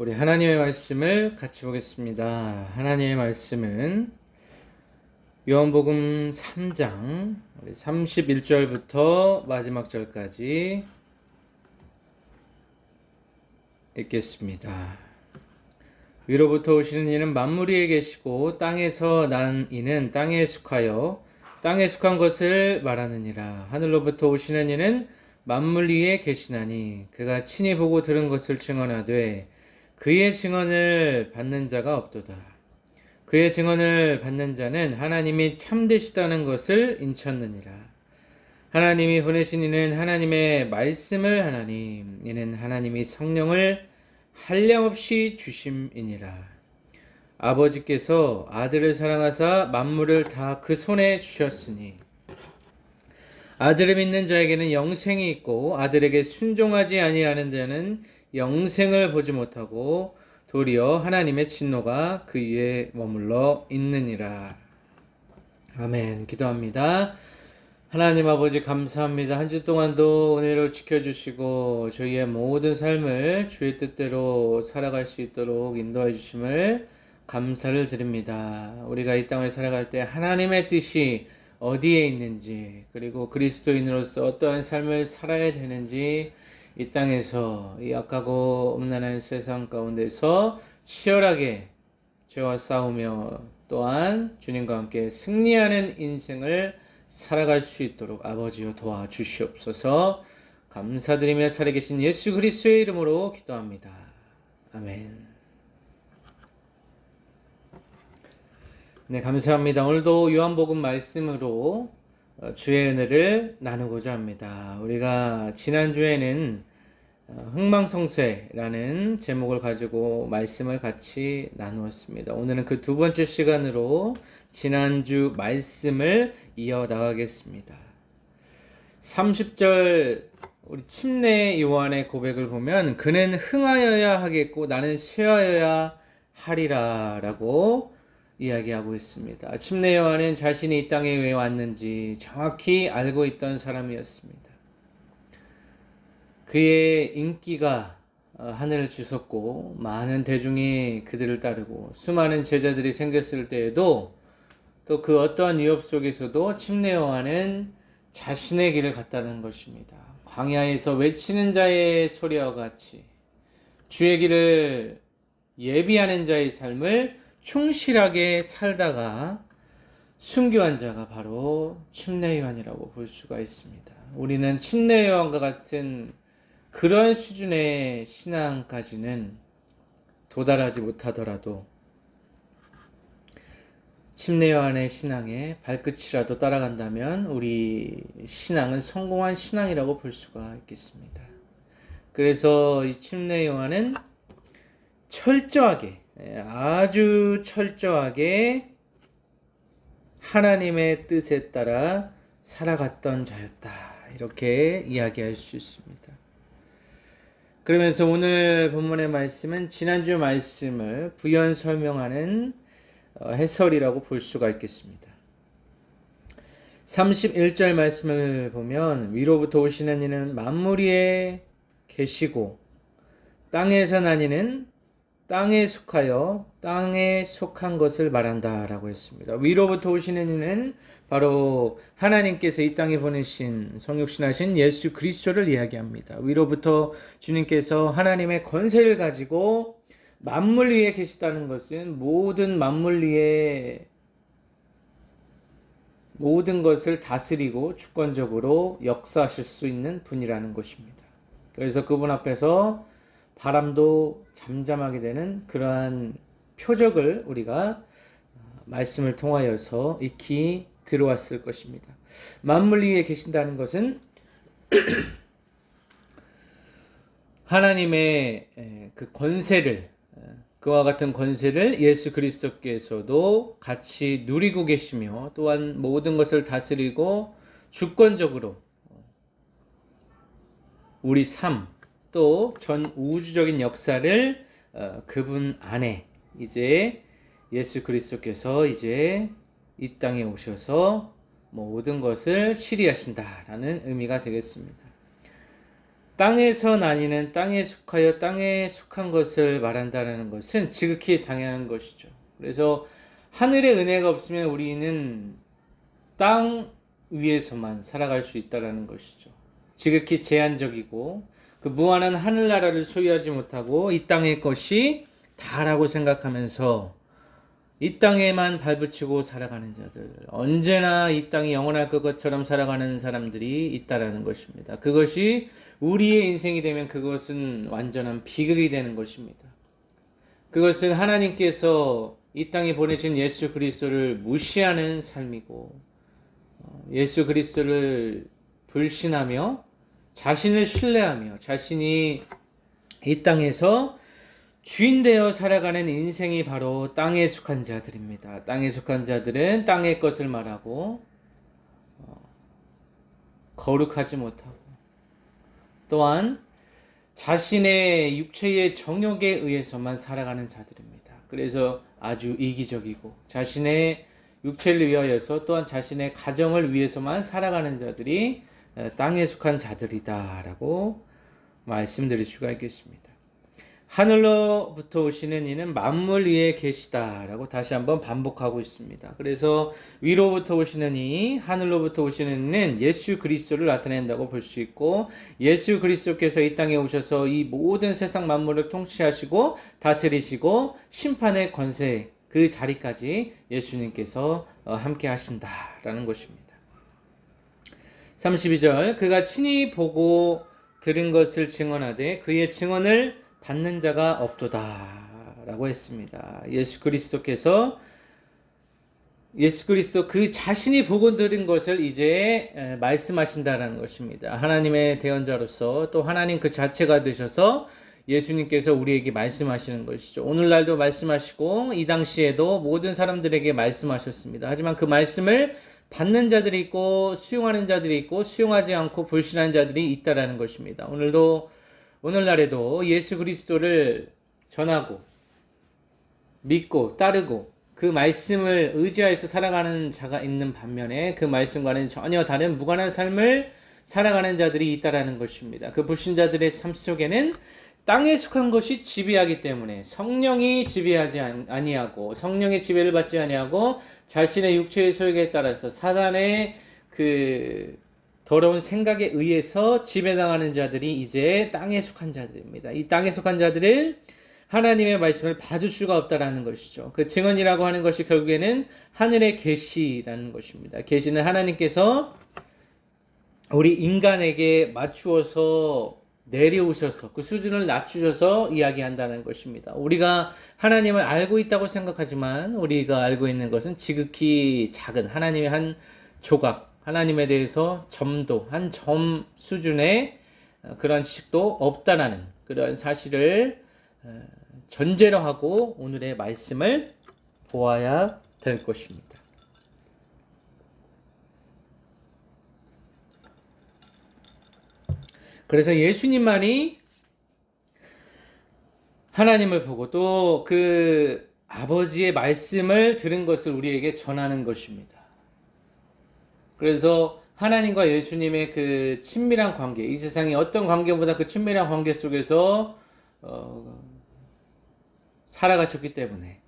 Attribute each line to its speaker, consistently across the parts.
Speaker 1: 우리 하나님의 말씀을 같이 보겠습니다. 하나님의 말씀은 요한복음 3장 31절부터 마지막 절까지 읽겠습니다. 위로부터 오시는 이는 만물 위에 계시고 땅에서 난 이는 땅에 속하여 땅에 속한 것을 말하느니라. 하늘로부터 오시는 이는 만물 위에 계시나니 그가 친히 보고 들은 것을 증언하되 그의 증언을 받는 자가 없도다. 그의 증언을 받는 자는 하나님이 참되시다는 것을 인쳤느니라. 하나님이 보내신 이는 하나님의 말씀을 하나니 이는 하나님이 성령을 한량없이 주심이니라. 아버지께서 아들을 사랑하사 만물을 다 그 손에 주셨으니 아들을 믿는 자에게는 영생이 있고 아들에게 순종하지 아니하는 자는 영생을 보지 못하고 도리어 하나님의 진노가 그 위에 머물러 있느니라. 아멘. 기도합니다. 하나님 아버지 감사합니다. 한 주 동안도 은혜로 지켜주시고 저희의 모든 삶을 주의 뜻대로 살아갈 수 있도록 인도해 주심을 감사를 드립니다. 우리가 이 땅을 살아갈 때 하나님의 뜻이 어디에 있는지, 그리고 그리스도인으로서 어떠한 삶을 살아야 되는지 이 땅에서 이 악하고 음란한 세상 가운데서 치열하게 죄와 싸우며 또한 주님과 함께 승리하는 인생을 살아갈 수 있도록 아버지여 도와주시옵소서. 감사드리며 살아계신 예수 그리스도의 이름으로 기도합니다. 아멘. 네, 감사합니다. 오늘도 요한복음 말씀으로 주의 은혜를 나누고자 합니다. 우리가 지난주에는 흥망성쇠라는 제목을 가지고 말씀을 같이 나누었습니다. 오늘은 그 두 번째 시간으로 지난주 말씀을 이어나가겠습니다. 30절 우리 침례 요한의 고백을 보면 그는 흥하여야 하겠고 나는 쇠하여야 하리라 라고 이야기하고 있습니다. 침례 요한은 자신이 이 땅에 왜 왔는지 정확히 알고 있던 사람이었습니다. 그의 인기가 하늘을 치솟고 많은 대중이 그들을 따르고 수많은 제자들이 생겼을 때에도 또 그 어떠한 위협 속에서도 침례 요한은 자신의 길을 갔다는 것입니다. 광야에서 외치는 자의 소리와 같이 주의 길을 예비하는 자의 삶을 충실하게 살다가 순교한 자가 바로 침례 요한이라고 볼 수가 있습니다. 우리는 침례 요한과 같은 그런 수준의 신앙까지는 도달하지 못하더라도 침례 요한의 신앙의 발끝이라도 따라간다면 우리 신앙은 성공한 신앙이라고 볼 수가 있겠습니다. 그래서 이 침례 요한은 철저하게, 아주 철저하게 하나님의 뜻에 따라 살아갔던 자였다. 이렇게 이야기할 수 있습니다. 그러면서 오늘 본문의 말씀은 지난주 말씀을 부연 설명하는 해설이라고 볼 수가 있겠습니다. 31절 말씀을 보면 위로부터 오시는 이는 만물 위에 계시고 땅에서 난 이는 땅에 속하여 땅에 속한 것을 말한다 라고 했습니다. 위로부터 오시는 이는 바로 하나님께서 이 땅에 보내신 성육신하신 예수 그리스도를 이야기합니다. 위로부터 주님께서 하나님의 권세를 가지고 만물 위에 계시다는 것은 모든 만물 위에 모든 것을 다스리고 주권적으로 역사하실 수 있는 분이라는 것입니다. 그래서 그분 앞에서 바람도 잠잠하게 되는 그러한 표적을 우리가 말씀을 통하여서 익히 들어왔을 것입니다. 만물 위에 계신다는 것은 하나님의 그 권세를, 그와 같은 권세를 예수 그리스도께서도 같이 누리고 계시며 또한 모든 것을 다스리고 주권적으로 우리 삶 또 전 우주적인 역사를 그분 안에 이제 예수 그리스도께서 이제 이 땅에 오셔서 모든 것을 실의하신다라는 의미가 되겠습니다. 땅에서 나뉘는 땅에 속하여 땅에 속한 것을 말한다는 것은 지극히 당연한 것이죠. 그래서 하늘의 은혜가 없으면 우리는 땅 위에서만 살아갈 수 있다는 것이죠. 지극히 제한적이고 그 무한한 하늘나라를 소유하지 못하고 이 땅의 것이 다라고 생각하면서 이 땅에만 발붙이고 살아가는 자들, 언제나 이 땅이 영원할 것처럼 살아가는 사람들이 있다라는 것입니다. 그것이 우리의 인생이 되면 그것은 완전한 비극이 되는 것입니다. 그것은 하나님께서 이 땅에 보내신 예수 그리스도를 무시하는 삶이고 예수 그리스도를 불신하며 자신을 신뢰하며 자신이 이 땅에서 주인 되어 살아가는 인생이 바로 땅에 속한 자들입니다. 땅에 속한 자들은 땅의 것을 말하고 거룩하지 못하고 또한 자신의 육체의 정욕에 의해서만 살아가는 자들입니다. 그래서 아주 이기적이고 자신의 육체를 위하여서 또한 자신의 가정을 위해서만 살아가는 자들이 땅에 속한 자들이다라고 말씀드릴 수가 있겠습니다. 하늘로부터 오시는 이는 만물 위에 계시다라고 다시 한번 반복하고 있습니다. 그래서 위로부터 오시는 이, 하늘로부터 오시는 이는 예수 그리스도를 나타낸다고 볼 수 있고 예수 그리스도께서 이 땅에 오셔서 이 모든 세상 만물을 통치하시고 다스리시고 심판의 권세 그 자리까지 예수님께서 함께 하신다라는 것입니다. 32절 그가 친히 보고 들은 것을 증언하되 그의 증언을 받는 자가 없도다 라고 했습니다. 예수 그리스도 그 자신이 보고 들은 것을 이제 말씀하신다라는 것입니다. 하나님의 대언자로서 또 하나님 그 자체가 되셔서 예수님께서 우리에게 말씀하시는 것이죠. 오늘날도 말씀하시고 이 당시에도 모든 사람들에게 말씀하셨습니다. 하지만 그 말씀을 받는 자들이 있고 수용하는 자들이 있고 수용하지 않고 불신한 자들이 있다라는 것입니다. 오늘날에도 예수 그리스도를 전하고 믿고 따르고 그 말씀을 의지하여서 살아가는 자가 있는 반면에 그 말씀과는 전혀 다른 무관한 삶을 살아가는 자들이 있다라는 것입니다. 그 불신자들의 삶 속에는 땅에 속한 것이 지배하기 때문에 성령이 지배하지 아니하고 성령의 지배를 받지 아니하고 자신의 육체의 소욕에 따라서 사단의 그 더러운 생각에 의해서 지배당하는 자들이 이제 땅에 속한 자들입니다. 이 땅에 속한 자들은 하나님의 말씀을 받을 수가 없다라는 것이죠. 그 증언이라고 하는 것이 결국에는 하늘의 계시라는 것입니다. 계시는 하나님께서 우리 인간에게 맞추어서 내려오셔서 그 수준을 낮추셔서 이야기한다는 것입니다. 우리가 하나님을 알고 있다고 생각하지만 우리가 알고 있는 것은 지극히 작은 하나님의 한 조각, 하나님에 대해서 점도, 한 점 수준의 그런 지식도 없다라는 그런 사실을 전제로 하고 오늘의 말씀을 보아야 될 것입니다. 그래서 예수님만이 하나님을 보고 또 그 아버지의 말씀을 들은 것을 우리에게 전하는 것입니다. 그래서 하나님과 예수님의 그 친밀한 관계, 이 세상의 어떤 관계보다 그 친밀한 관계 속에서 살아가셨기 때문에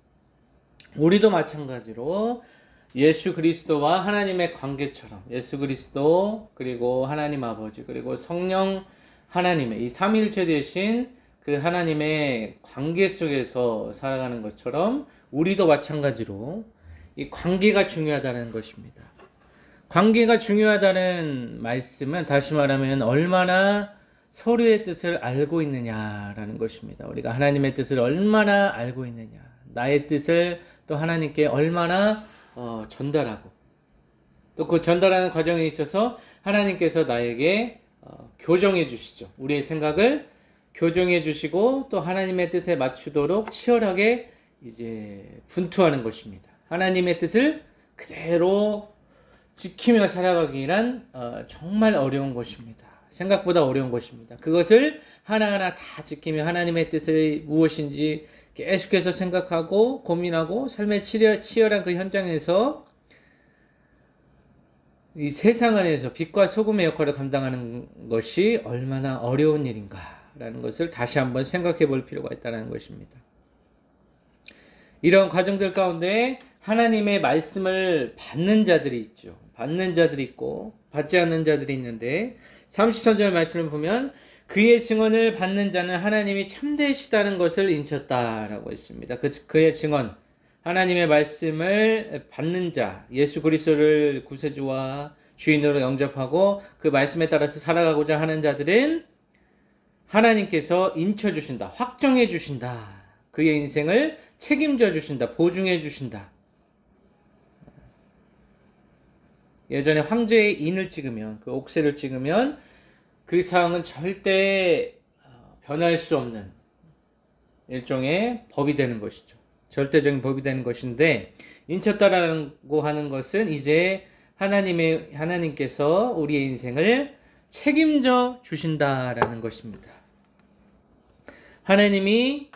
Speaker 1: 우리도 마찬가지로 예수 그리스도와 하나님의 관계처럼 예수 그리스도 그리고 하나님 아버지 그리고 성령 하나님의 이 삼위일체 되신 그 하나님의 관계 속에서 살아가는 것처럼 우리도 마찬가지로 이 관계가 중요하다는 것입니다. 관계가 중요하다는 말씀은 다시 말하면 얼마나 서로의 뜻을 알고 있느냐라는 것입니다. 우리가 하나님의 뜻을 얼마나 알고 있느냐, 나의 뜻을 또 하나님께 얼마나 전달하고 또 그 전달하는 과정에 있어서 하나님께서 나에게 교정해 주시죠. 우리의 생각을 교정해 주시고 또 하나님의 뜻에 맞추도록 치열하게 이제 분투하는 것입니다. 하나님의 뜻을 그대로 지키며 살아가기란 정말 어려운 것입니다. 생각보다 어려운 것입니다. 그것을 하나하나 다 지키며 하나님의 뜻이 무엇인지 계속해서 생각하고 고민하고 삶의 치열한 그 현장에서 이 세상 안에서 빛과 소금의 역할을 감당하는 것이 얼마나 어려운 일인가라는 것을 다시 한번 생각해 볼 필요가 있다는 것입니다. 이런 과정들 가운데 하나님의 말씀을 받는 자들이 있죠. 받는 자들이 있고 받지 않는 자들이 있는데 33절 말씀을 보면 그의 증언을 받는 자는 하나님이 참되시다는 것을 인쳤다라고 했습니다. 그의 증언, 하나님의 말씀을 받는 자, 예수 그리스도를 구세주와 주인으로 영접하고 그 말씀에 따라서 살아가고자 하는 자들은 하나님께서 인쳐주신다, 확정해 주신다. 그의 인생을 책임져 주신다, 보증해 주신다. 예전에 황제의 인을 찍으면, 그 옥새를 찍으면 그 사항은 절대 변할 수 없는 일종의 법이 되는 것이죠. 절대적인 법이 되는 것인데, 인쳤다라고 하는 것은 이제 하나님께서 우리의 인생을 책임져 주신다라는 것입니다. 하나님이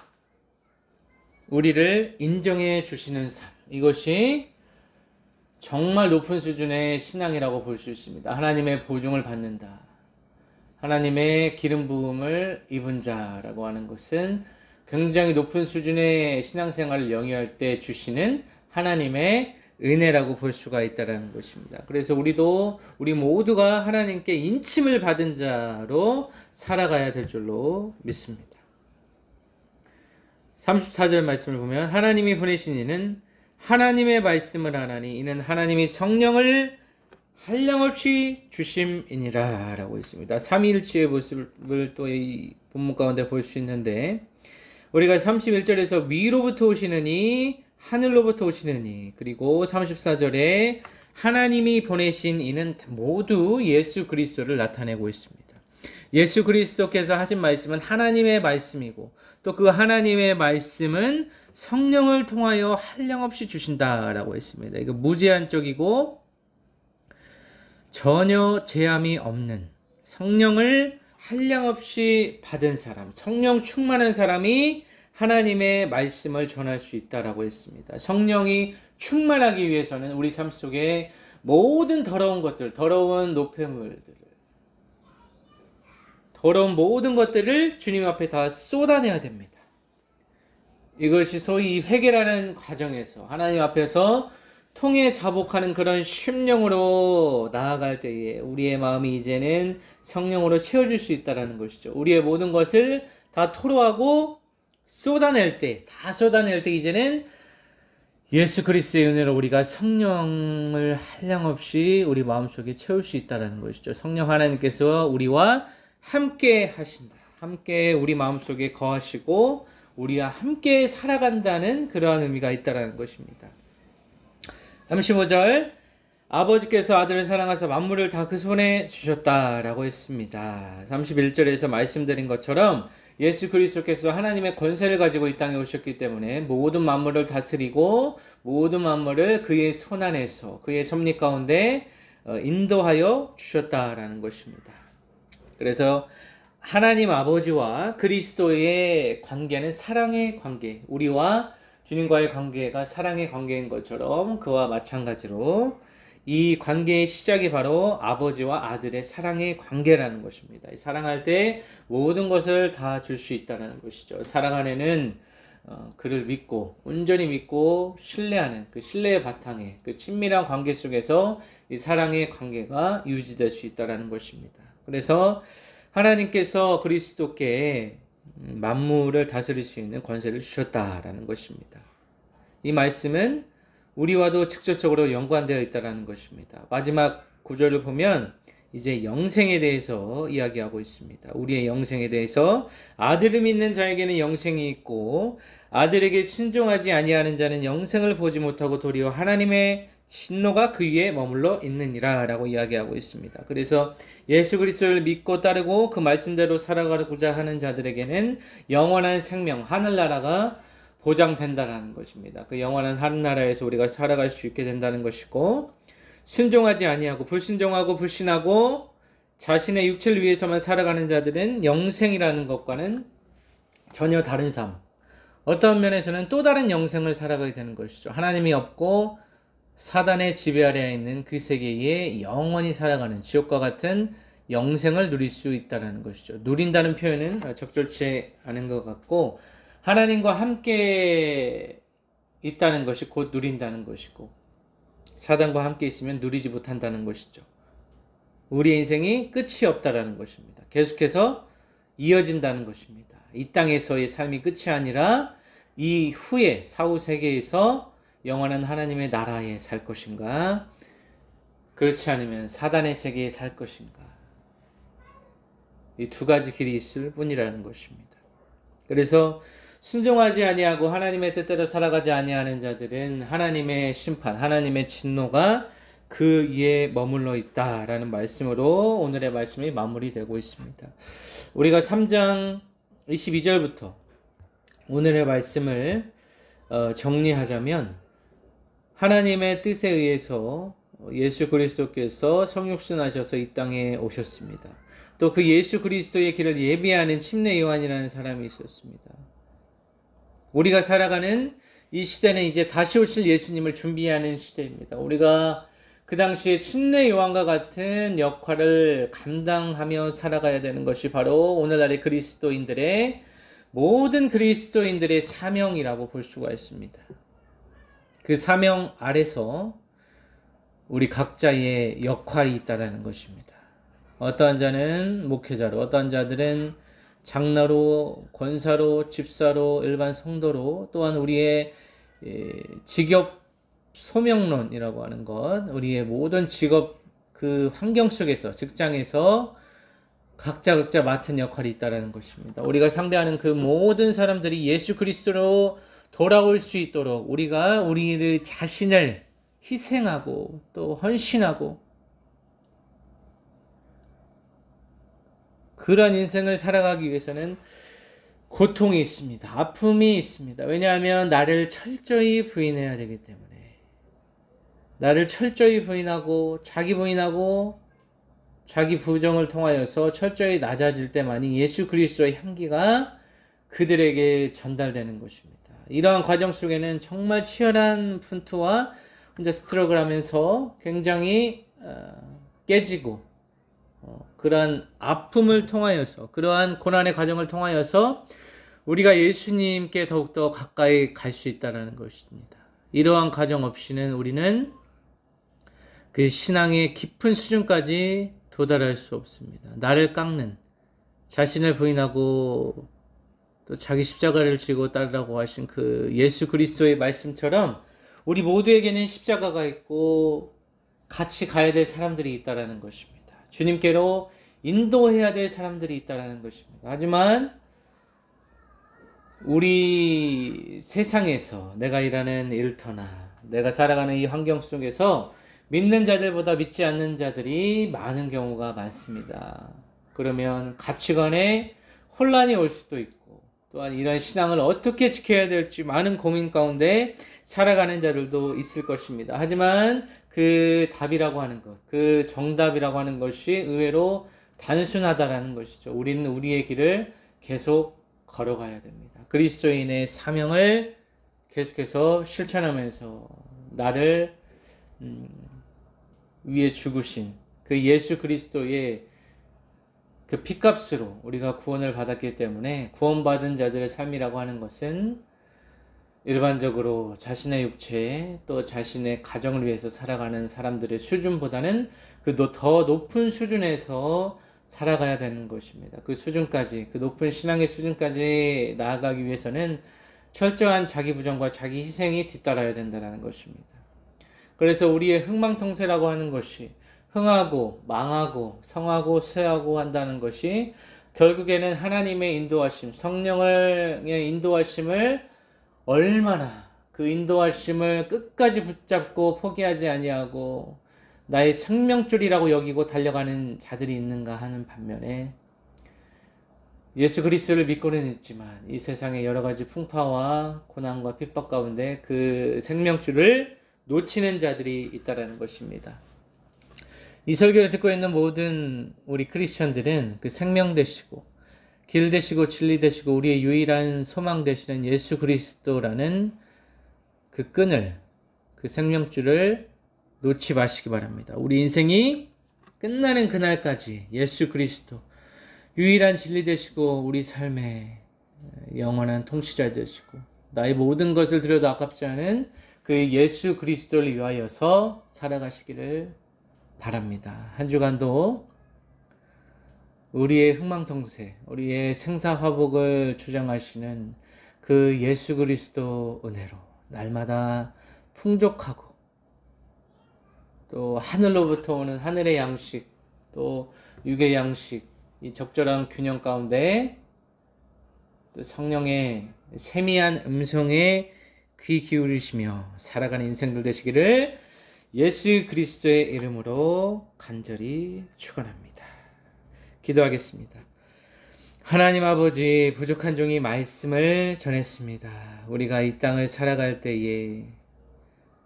Speaker 1: 우리를 인정해 주시는 삶, 이것이 정말 높은 수준의 신앙이라고 볼 수 있습니다. 하나님의 보증을 받는다. 하나님의 기름 부음을 입은 자라고 하는 것은 굉장히 높은 수준의 신앙생활을 영위할 때 주시는 하나님의 은혜라고 볼 수가 있다는 것입니다. 그래서 우리 모두가 하나님께 인침을 받은 자로 살아가야 될 줄로 믿습니다. 34절 말씀을 보면 하나님이 보내신 이는 하나님의 말씀을 하나니 이는 하나님이 성령을 한량없이 주심이니라 라고 있습니다. 삼위일체의 모습을 또 이 본문 가운데 볼 수 있는데 우리가 31절에서 위로부터 오시느니 하늘로부터 오시느니 그리고 34절에 하나님이 보내신 이는 모두 예수 그리스도를 나타내고 있습니다. 예수 그리스도께서 하신 말씀은 하나님의 말씀이고 또 그 하나님의 말씀은 성령을 통하여 한량없이 주신다라고 했습니다. 이거 무제한적이고 전혀 제한이 없는 성령을 한량없이 받은 사람, 성령 충만한 사람이 하나님의 말씀을 전할 수 있다라고 했습니다. 성령이 충만하기 위해서는 우리 삶 속에 모든 더러운 것들, 더러운 노폐물들을, 더러운 모든 것들을 주님 앞에 다 쏟아내야 됩니다. 이것이 소위 회개라는 과정에서 하나님 앞에서 통해 자복하는 그런 심령으로 나아갈 때에 우리의 마음이 이제는 성령으로 채워질 수 있다는 것이죠. 우리의 모든 것을 다 토로하고 쏟아낼 때 이제는 예수 그리스도의 은혜로 우리가 성령을 한량없이 우리 마음속에 채울 수 있다는 것이죠. 성령 하나님께서 우리와 함께 하신다. 함께 우리 마음속에 거하시고 우리와 함께 살아간다는 그러한 의미가 있다는 것입니다. 35절 아버지께서 아들을 사랑하사 만물을 다 그 손에 주셨다라고 했습니다. 31절에서 말씀드린 것처럼 예수 그리스도께서 하나님의 권세를 가지고 이 땅에 오셨기 때문에 모든 만물을 다스리고 모든 만물을 그의 손 안에서 그의 섭리 가운데 인도하여 주셨다라는 것입니다. 그래서 하나님 아버지와 그리스도의 관계는 사랑의 관계, 우리와 주님과의 관계가 사랑의 관계인 것처럼 그와 마찬가지로 이 관계의 시작이 바로 아버지와 아들의 사랑의 관계라는 것입니다. 사랑할 때 모든 것을 다 줄 수 있다는 것이죠. 사랑 안에는 그를 믿고 온전히 믿고 신뢰하는 그 신뢰의 바탕에 그 친밀한 관계 속에서 이 사랑의 관계가 유지될 수 있다는 것입니다. 그래서 하나님께서 그리스도께 만물을 다스릴 수 있는 권세를 주셨다라는 것입니다. 이 말씀은 우리와도 직접적으로 연관되어 있다는 것입니다. 마지막 구절을 보면 이제 영생에 대해서 이야기하고 있습니다. 우리의 영생에 대해서 아들을 믿는 자에게는 영생이 있고 아들에게 순종하지 아니하는 자는 영생을 보지 못하고 도리어 하나님의 진노가 그 위에 머물러 있느니라 라고 이야기하고 있습니다. 그래서 예수 그리스도를 믿고 따르고 그 말씀대로 살아가고자 하는 자들에게는 영원한 생명, 하늘나라가 보장된다는 것입니다. 그 영원한 하늘나라에서 우리가 살아갈 수 있게 된다는 것이고 순종하지 아니하고 불순종하고 불신하고 자신의 육체를 위해서만 살아가는 자들은 영생이라는 것과는 전혀 다른 삶, 어떤 면에서는 또 다른 영생을 살아가게 되는 것이죠. 하나님이 없고 사단의 지배 아래에 있는 그 세계에 영원히 살아가는 지옥과 같은 영생을 누릴 수 있다는 것이죠. 누린다는 표현은 적절치 않은 것 같고, 하나님과 함께 있다는 것이 곧 누린다는 것이고, 사단과 함께 있으면 누리지 못한다는 것이죠. 우리의 인생이 끝이 없다라는 것입니다. 계속해서 이어진다는 것입니다. 이 땅에서의 삶이 끝이 아니라 이 후에 사후 세계에서 영원한 하나님의 나라에 살 것인가, 그렇지 않으면 사단의 세계에 살 것인가, 이 두 가지 길이 있을 뿐이라는 것입니다. 그래서 순종하지 아니하고 하나님의 뜻대로 살아가지 아니하는 자들은 하나님의 심판, 하나님의 진노가 그 위에 머물러 있다라는 말씀으로 오늘의 말씀이 마무리되고 있습니다. 우리가 3장 22절부터 오늘의 말씀을 정리하자면, 하나님의 뜻에 의해서 예수 그리스도께서 성육신하셔서 이 땅에 오셨습니다. 또 그 예수 그리스도의 길을 예비하는 침례 요한이라는 사람이 있었습니다. 우리가 살아가는 이 시대는 이제 다시 오실 예수님을 준비하는 시대입니다. 우리가 그 당시에 침례 요한과 같은 역할을 감당하며 살아가야 되는 것이 바로 오늘날의 그리스도인들의, 모든 그리스도인들의 사명이라고 볼 수가 있습니다. 그 사명 아래서 우리 각자의 역할이 있다는 것입니다. 어떠한 자는 목회자로, 어떠한 자들은 장로로, 권사로, 집사로, 일반 성도로, 또한 우리의 직업 소명론이라고 하는 것, 우리의 모든 직업 그 환경 속에서, 직장에서 각자 맡은 역할이 있다는 것입니다. 우리가 상대하는 그 모든 사람들이 예수 그리스도로 돌아올 수 있도록 우리가 우리를 자신을 희생하고 또 헌신하고 그러한 인생을 살아가기 위해서는 고통이 있습니다. 아픔이 있습니다. 왜냐하면 나를 철저히 부인해야 되기 때문에, 나를 철저히 부인하고 자기 부인하고 자기 부정을 통하여서 철저히 낮아질 때만이 예수 그리스도의 향기가 그들에게 전달되는 것입니다. 이러한 과정 속에는 정말 치열한 분투와 혼자 스트러글 하면서 굉장히 깨지고, 그러한 아픔을 통하여서, 그러한 고난의 과정을 통하여서 우리가 예수님께 더욱더 가까이 갈 수 있다는 것입니다. 이러한 과정 없이는 우리는 그 신앙의 깊은 수준까지 도달할 수 없습니다. 나를 깎는, 자신을 부인하고 또 자기 십자가를 지고 따르라고 하신 그 예수 그리스도의 말씀처럼 우리 모두에게는 십자가가 있고 같이 가야 될 사람들이 있다는 것입니다. 주님께로 인도해야 될 사람들이 있다는 것입니다. 하지만 우리 세상에서, 내가 일하는 일터나 내가 살아가는 이 환경 속에서 믿는 자들보다 믿지 않는 자들이 많은 경우가 많습니다. 그러면 가치관에 혼란이 올 수도 있고, 또한 이런 신앙을 어떻게 지켜야 될지 많은 고민 가운데 살아가는 자들도 있을 것입니다. 하지만 그 답이라고 하는 것, 그 정답이라고 하는 것이 의외로 단순하다라는 것이죠. 우리는 우리의 길을 계속 걸어가야 됩니다. 그리스도인의 사명을 계속해서 실천하면서 나를 위해 죽으신 그 예수 그리스도의 그 핏값으로 우리가 구원을 받았기 때문에, 구원받은 자들의 삶이라고 하는 것은 일반적으로 자신의 육체 또 자신의 가정을 위해서 살아가는 사람들의 수준보다는 그 더 높은 수준에서 살아가야 되는 것입니다. 그 수준까지, 그 높은 신앙의 수준까지 나아가기 위해서는 철저한 자기 부정과 자기 희생이 뒤따라야 된다는 것입니다. 그래서 우리의 흥망성쇠라고 하는 것이 흥하고 망하고 성하고 쇠하고 한다는 것이 결국에는 하나님의 인도하심, 성령의 인도하심을 얼마나 그 인도하심을 끝까지 붙잡고 포기하지 아니하고 나의 생명줄이라고 여기고 달려가는 자들이 있는가 하는 반면에, 예수 그리스도를 믿고는 있지만 이 세상의 여러 가지 풍파와 고난과 핍박 가운데 그 생명줄을 놓치는 자들이 있다는 것입니다. 이 설교를 듣고 있는 모든 우리 크리스천들은 그 생명 되시고 길 되시고 진리 되시고 우리의 유일한 소망 되시는 예수 그리스도라는 그 끈을 그 생명줄을 놓지 마시기 바랍니다. 우리 인생이 끝나는 그날까지 예수 그리스도 유일한 진리 되시고 우리 삶의 영원한 통치자 되시고 나의 모든 것을 드려도 아깝지 않은 그 예수 그리스도를 위하여서 살아가시기를 바랍니다. 한 주간도 우리의 흥망성쇠, 우리의 생사화복을 주장하시는 그 예수 그리스도 은혜로 날마다 풍족하고 또 하늘로부터 오는 하늘의 양식, 또 육의 양식, 이 적절한 균형 가운데 또 성령의 세미한 음성에 귀 기울이시며 살아가는 인생들 되시기를 예수 그리스도의 이름으로 간절히 축원합니다. 기도하겠습니다. 하나님 아버지, 부족한 종이 말씀을 전했습니다. 우리가 이 땅을 살아갈 때에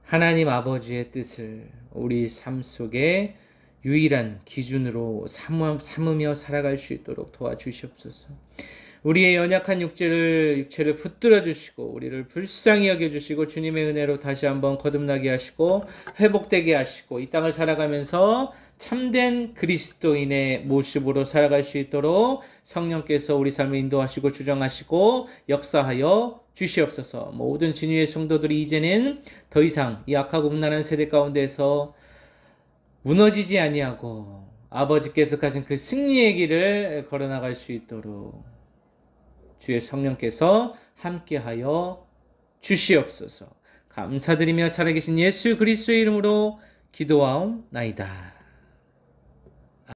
Speaker 1: 하나님 아버지의 뜻을 우리 삶 속에 유일한 기준으로 삼으며 살아갈 수 있도록 도와주시옵소서. 우리의 연약한 육체를 붙들어 주시고 우리를 불쌍히 여겨 주시고 주님의 은혜로 다시 한번 거듭나게 하시고 회복되게 하시고 이 땅을 살아가면서 참된 그리스도인의 모습으로 살아갈 수 있도록 성령께서 우리 삶을 인도하시고 주장하시고 역사하여 주시옵소서. 모든 진유의 성도들이 이제는 더 이상 이 악하고 음란한 세대 가운데서 무너지지 아니하고 아버지께서 가진 그 승리의 길을 걸어나갈 수 있도록 주의 성령께서 함께하여 주시옵소서. 감사드리며 살아계신 예수 그리스도의 이름으로 기도하옵나이다.